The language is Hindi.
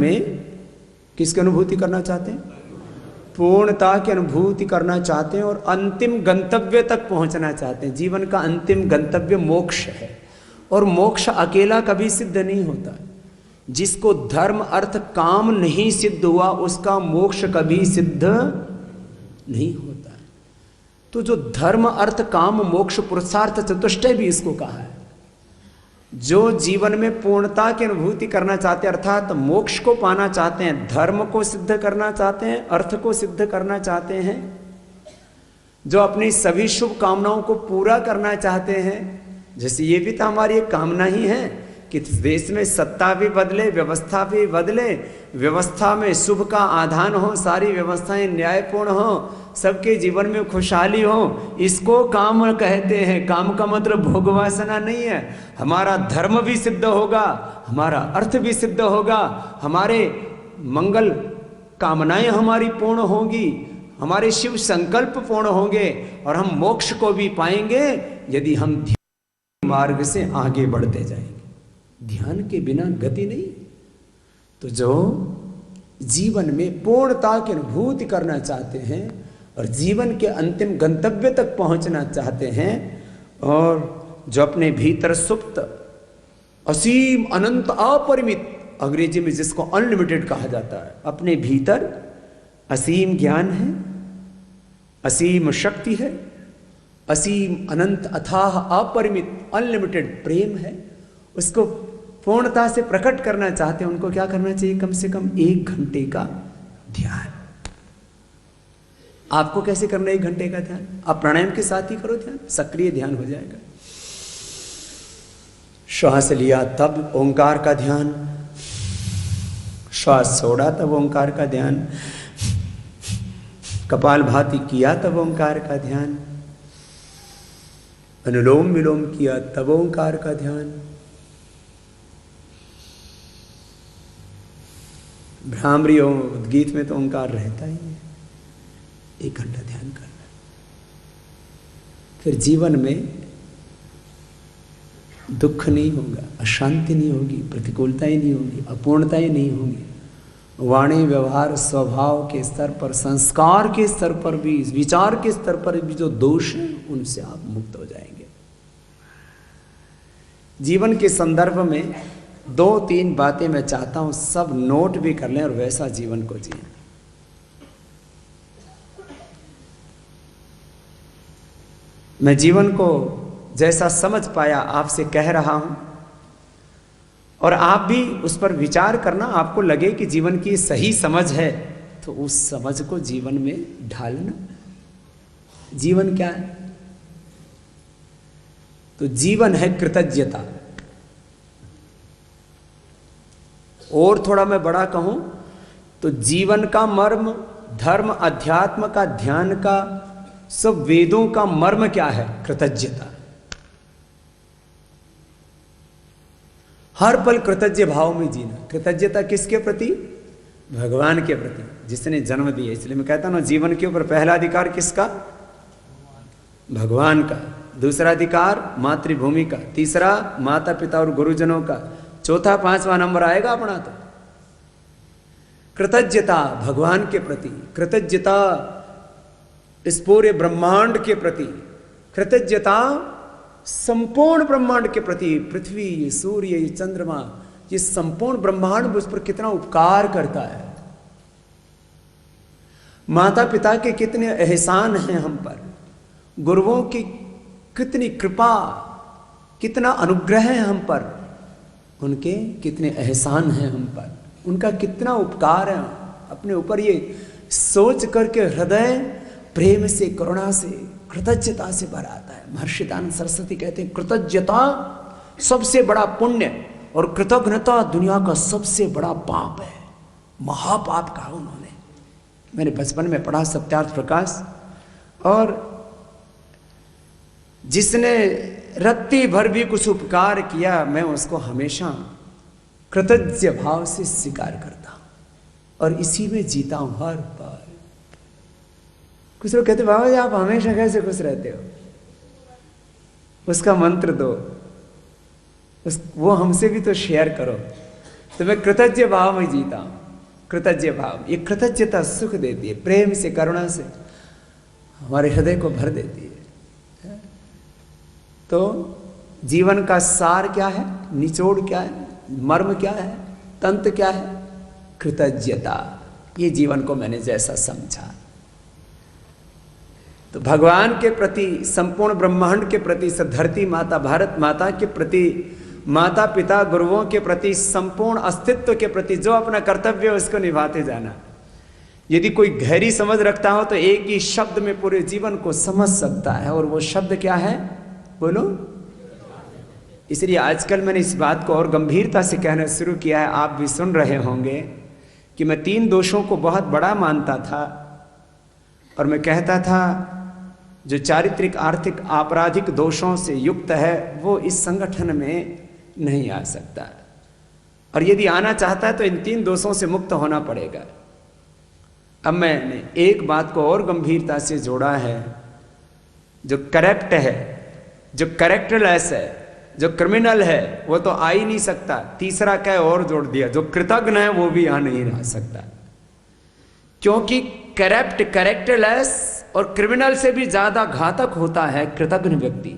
में किसकी अनुभूति करना चाहते हैं? पूर्णता की अनुभूति करना चाहते हैं और अंतिम गंतव्य तक पहुंचना चाहते हैं। जीवन का अंतिम गंतव्य मोक्ष है और मोक्ष अकेला कभी सिद्ध नहीं होता। जिसको धर्म अर्थ काम नहीं सिद्ध हुआ उसका मोक्ष कभी सिद्ध नहीं होता। तो जो धर्म अर्थ काम मोक्ष पुरुषार्थ चतुष्टय भी इसको कहा है। जो जीवन में पूर्णता की अनुभूति करना चाहते हैं अर्थात मोक्ष को पाना चाहते हैं, धर्म को सिद्ध करना चाहते हैं, अर्थ को सिद्ध करना चाहते हैं, जो अपनी सभी शुभ कामनाओं को पूरा करना चाहते हैं, जैसे ये भी तो हमारी एक कामना ही है कि देश में सत्ता भी बदले, व्यवस्था भी बदले, व्यवस्था में शुभ का आधान हो, सारी व्यवस्थाएं न्यायपूर्ण हो, सबके जीवन में खुशहाली हो, इसको काम कहते हैं। काम का मतलब भोग वासना नहीं है। हमारा धर्म भी सिद्ध होगा, हमारा अर्थ भी सिद्ध होगा, हमारे मंगल कामनाएं हमारी पूर्ण होंगी, हमारे शिव संकल्प पूर्ण होंगे और हम मोक्ष को भी पाएंगे यदि हम ध्यान मार्ग से आगे बढ़ते जाएंगे। ध्यान के बिना गति नहीं। तो जो जीवन में पूर्णता की अनुभूति करना चाहते हैं और जीवन के अंतिम गंतव्य तक पहुंचना चाहते हैं और जो अपने भीतर सुप्त असीम अनंत अपरिमित, अंग्रेजी में जिसको अनलिमिटेड कहा जाता है, अपने भीतर असीम ज्ञान है, असीम शक्ति है, असीम अनंत अथाह अपरिमित अनलिमिटेड प्रेम है, उसको पूर्णता से प्रकट करना चाहते हैं, उनको क्या करना चाहिए? कम से कम 1 घंटे का ध्यान। आपको कैसे करना है 1 घंटे का ध्यान? आप प्राणायाम के साथ ही करो ध्यान, सक्रिय ध्यान हो जाएगा। श्वास लिया तब ओंकार का ध्यान, श्वास छोड़ा तब ओंकार का ध्यान, कपालभाति किया तब ओंकार का ध्यान, अनुलोम विलोम किया तब ओंकार का ध्यान, भ्रामरी और उद्गीत में तो ओंकार रहता ही है। 1 घंटा ध्यान करना, फिर जीवन में दुख नहीं होगा, अशांति नहीं होगी, प्रतिकूलताएं नहीं होगी, अपूर्णताएं नहीं होंगी। वाणी व्यवहार स्वभाव के स्तर पर, संस्कार के स्तर पर भी, विचार के स्तर पर भी जो दोष हैं उनसे आप मुक्त हो जाएंगे। जीवन के संदर्भ में 2-3 बातें मैं चाहता हूं सब नोट भी कर लें और वैसा जीवन को जिए। मैं जीवन को जैसा समझ पाया आपसे कह रहा हूं और आप भी उस पर विचार करना। आपको लगे कि जीवन की सही समझ है तो उस समझ को जीवन में ढालना। जीवन क्या है? तो जीवन है कृतज्ञता। और थोड़ा मैं बड़ा कहूं तो जीवन का मर्म, धर्म अध्यात्म का, ध्यान का, सब वेदों का मर्म क्या है? कृतज्ञता। हर पल कृतज्ञ भाव में जीना। कृतज्ञता किसके प्रति? भगवान के प्रति, जिसने जन्म दिया। इसलिए मैं कहता हूं ना, जीवन के ऊपर पहला अधिकार किसका? भगवान का। दूसरा अधिकार मातृभूमि का, तीसरा माता पिता और गुरुजनों का, चौथा 5वां नंबर आएगा अपना। तो कृतज्ञता भगवान के प्रति, कृतज्ञता इस पूरे ब्रह्मांड के प्रति, कृतज्ञता संपूर्ण ब्रह्मांड के प्रति। पृथ्वी, ये सूर्य, ये चंद्रमा, ये संपूर्ण ब्रह्मांड उस पर कितना उपकार करता है। माता पिता के कितने एहसान हैं हम पर, गुरुओं की कितनी कृपा, कितना अनुग्रह है हम पर, उनके कितने एहसान हैं हम पर, उनका कितना उपकार है अपने ऊपर। ये सोच करके हृदय प्रेम से, करुणा से, कृतज्ञता से भर आता है। महर्षि दयानंद सरस्वती कहते हैं कृतज्ञता सबसे बड़ा पुण्य और कृतज्ञता दुनिया का सबसे बड़ा पाप है। महापाप कहा उन्होंने। मैंने बचपन में पढ़ा सत्यार्थ प्रकाश। और जिसने रत्ती भर भी कुछ उपकार किया, मैं उसको हमेशा कृतज्ञ भाव से स्वीकार करता हूं और इसी में जीता हूं हर बार। कुछ लोग कहते बाबा जी आप हमेशा कैसे खुश रहते हो? उसका मंत्र दो, वो हमसे भी तो शेयर करो। तो मैं कृतज्ञ भाव में जीता हूं। कृतज्ञ भाव, ये कृतज्ञता सुख देती है, प्रेम से, करुणा से हमारे हृदय को भर देती है। तो जीवन का सार क्या है, निचोड़ क्या है, मर्म क्या है, तंत्र क्या है? कृतज्ञता। ये जीवन को मैंने जैसा समझा, तो भगवान के प्रति, संपूर्ण ब्रह्मांड के प्रति, धरती माता, भारत माता के प्रति, माता पिता गुरुओं के प्रति, संपूर्ण अस्तित्व के प्रति जो अपना कर्तव्य है उसको निभाते जाना। यदि कोई गहरी समझ रखता हो तो एक ही शब्द में पूरे जीवन को समझ सकता है, और वो शब्द क्या है? बोलो। इसलिए आजकल मैंने इस बात को और गंभीरता से कहना शुरू किया है। आप भी सुन रहे होंगे कि मैं 3 दोषों को बहुत बड़ा मानता था, और मैं कहता था जो चारित्रिक, आर्थिक, आपराधिक दोषों से युक्त है वो इस संगठन में नहीं आ सकता, और यदि आना चाहता है तो इन 3 दोषों से मुक्त होना पड़ेगा। अब मैंने एक बात को और गंभीरता से जोड़ा है, जो करप्ट है, जो कैरेक्टरलेस है, जो क्रिमिनल है, वो तो आ ही नहीं सकता। तीसरा क्या और जोड़ दिया, जो कृतज्ञ है वो भी आ नहीं रह सकता, क्योंकि करप्ट, कैरेक्टरलेस और क्रिमिनल से भी ज्यादा घातक होता है कृतज्ञ व्यक्ति।